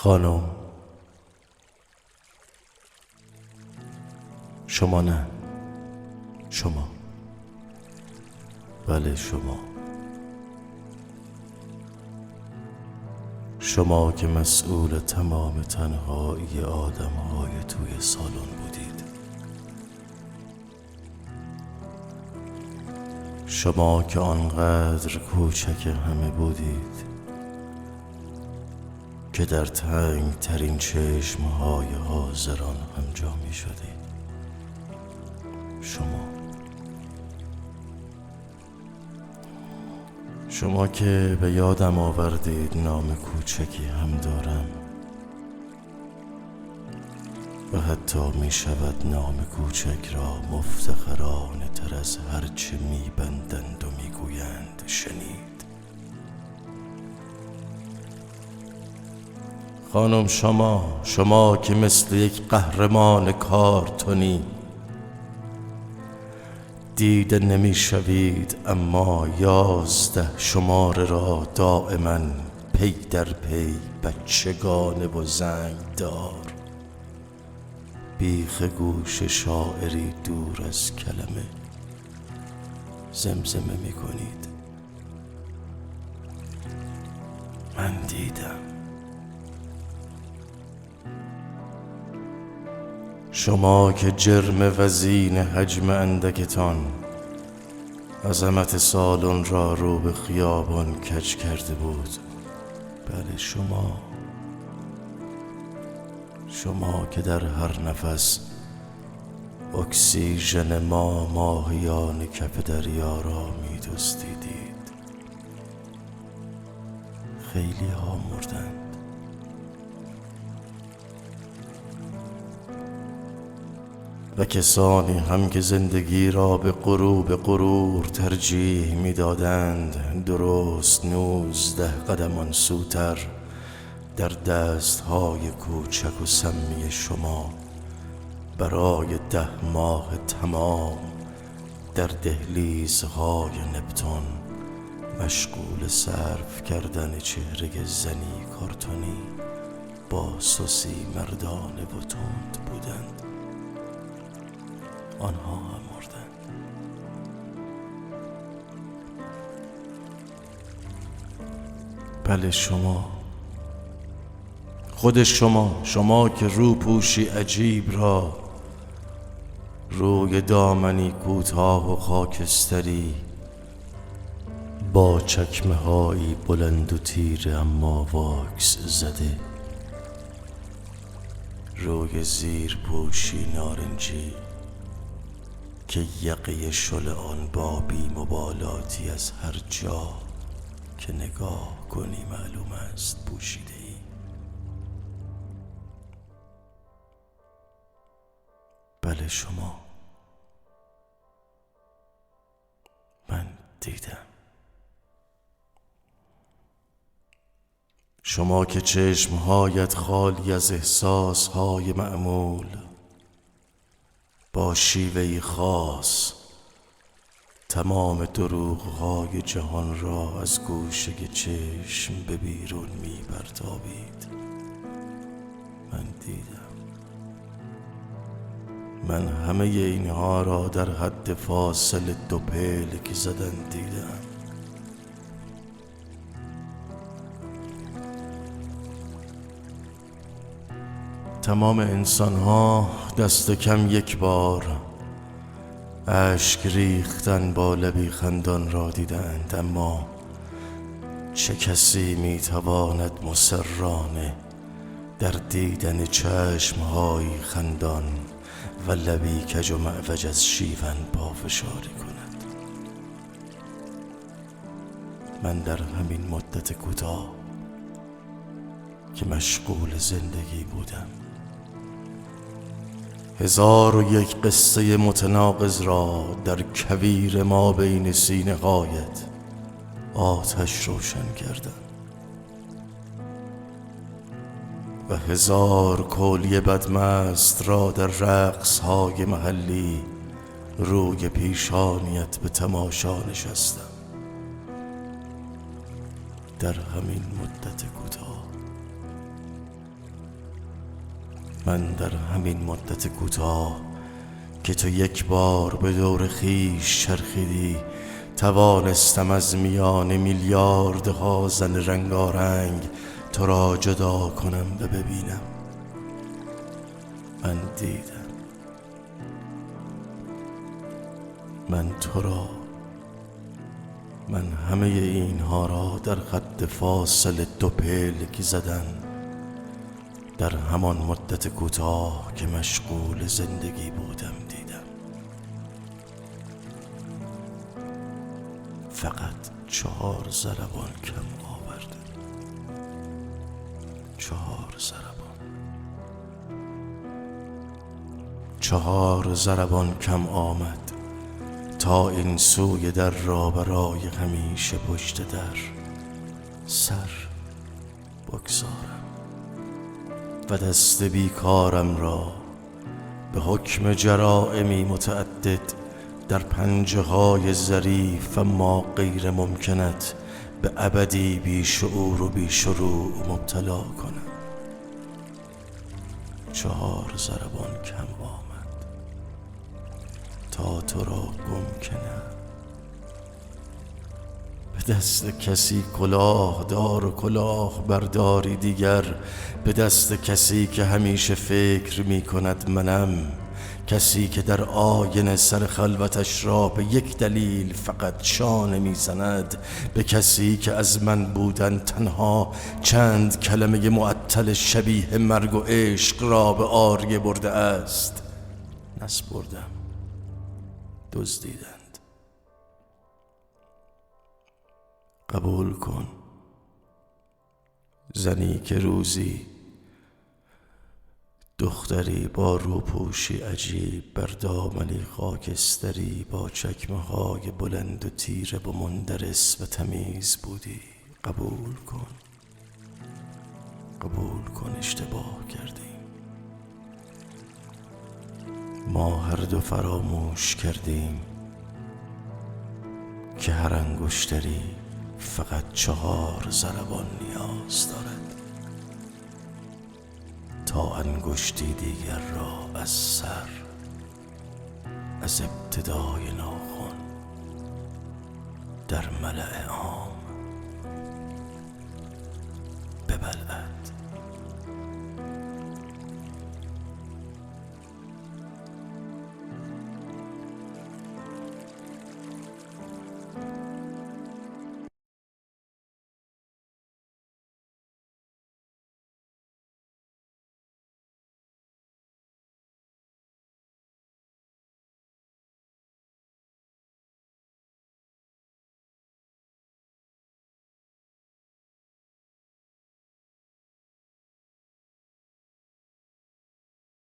خانم، شما نه، شما، بله شما که مسئول تمام تنهایی آدم‌های توی سالن بودید. شما که آنقدر کوچک همه بودید که در تنگ ترین چشمهای حاضران هم جا می شدید. شما که به یادم آوردید نام کوچکی هم دارم و حتی می شود نام کوچک را مفتخرانه تر از هرچه می بندند و می گویند شنید. خانم، شما که مثل یک قهرمان کارتونی دیده نمی شوید، اما 11 شماره را دائما پی در پی بچگانه و زنگ دار بیخ گوش شاعری دور از کلمه زمزمه می کنید. من دیدم. شما که جرم وزین حجم اندکتان عظمت سالن را رو به خیابان کج کرده بود. بله شما که در هر نفس اکسیژن ما ماهیان کف دریا را می دزدیدید. خیلی ها مردند و کسانی هم که زندگی را به غرور ترجیح می دادند درست 19 قدمان سوتر در دستهای کوچک و سمی شما برای 10 ماه تمام در دهلیزهای نپتون مشغول صرف کردن چهره زنی کارتونی با سوسی مردانه و تند بودند. آنها هم مردند. بله خود شما که روپوشی عجیب را روی دامنی کوتاه و خاکستری با چکمه هایی بلند و تیره اما واکس زده روی زیر پوشی نارنجی که یقه شل آن با بی مبالاتی از هر جا که نگاه کنی معلوم است پوشیده ای. بله من دیدم. شما که چشمهایت خالی از احساسهای معمول با شیوهی خاص تمام دروغ‌های جهان را از گوشه چشم به بیرون می‌پرتابید. من دیدم. من همه اینها را در حد فاصله 2 پلک زدن دیدم. تمام انسان‌ها دست کم 1 بار اشک ریختن با لبی خندان را دیدند، اما چه کسی میتواند مصرانه در دیدن چشم‌های خندان و لبی کج و معوج از شیون پافشاری کند؟ من در همین مدت کوتاه که مشغول زندگی بودم 1001 قصه متناقض را در کویر ما بین سینه هایت آتش روشن کردم و 1000 کولی بدمست را در رقص‌های محلی روی پیشانیت به تماشا نشستم. در همین مدت کوتاه من در همین مدت کوتاه که تو یک بار به دور خویش چرخیدی توانستم از میان میلیاردها زن رنگارنگ تو را جدا کنم و ببینم. من دیدم، من تو را، من همه اینها را در خط فاصله 2 پلک زدن در همان مدت کوتاه که مشغول زندگی بودم دیدم. فقط 4 ضربان کم آورده، 4 ضربان، 4 ضربان کم آمد تا این سوی در را برای همیشه پشت در سر بگذارم و دست بیکارم را به حکم جرائمی متعدد در پنجه های ظریف و ما غیر ممکنت به ابدی بی شعور و بی شروع مبتلا کنم. 4 ضربان کم آمد تا تو را گم کنم. به دست کسی کلاه دار و کلاه برداری دیگر، به دست کسی که همیشه فکر می کند منم، کسی که در آینه سر خلوتش را به یک دلیل فقط شانه می زند، به کسی که از من بودن تنها چند کلمه معطل شبیه مرگ و عشق را به عاریه برده است. نسپردم، دزدیدند. قبول کن زنی که روزی دختری با روپوشی عجیب بر دامنی خاکستری با چکمه های بلند و تیره و مندرس و تمیز بودی. قبول کن، قبول کن اشتباه کردیم. ما هر دو فراموش کردیم که هر انگشتری فقط 4 ضربان نیاز دارد تا انگشتی دیگر را از سر، از ابتدای ناخن در ملأ عام ببلعد.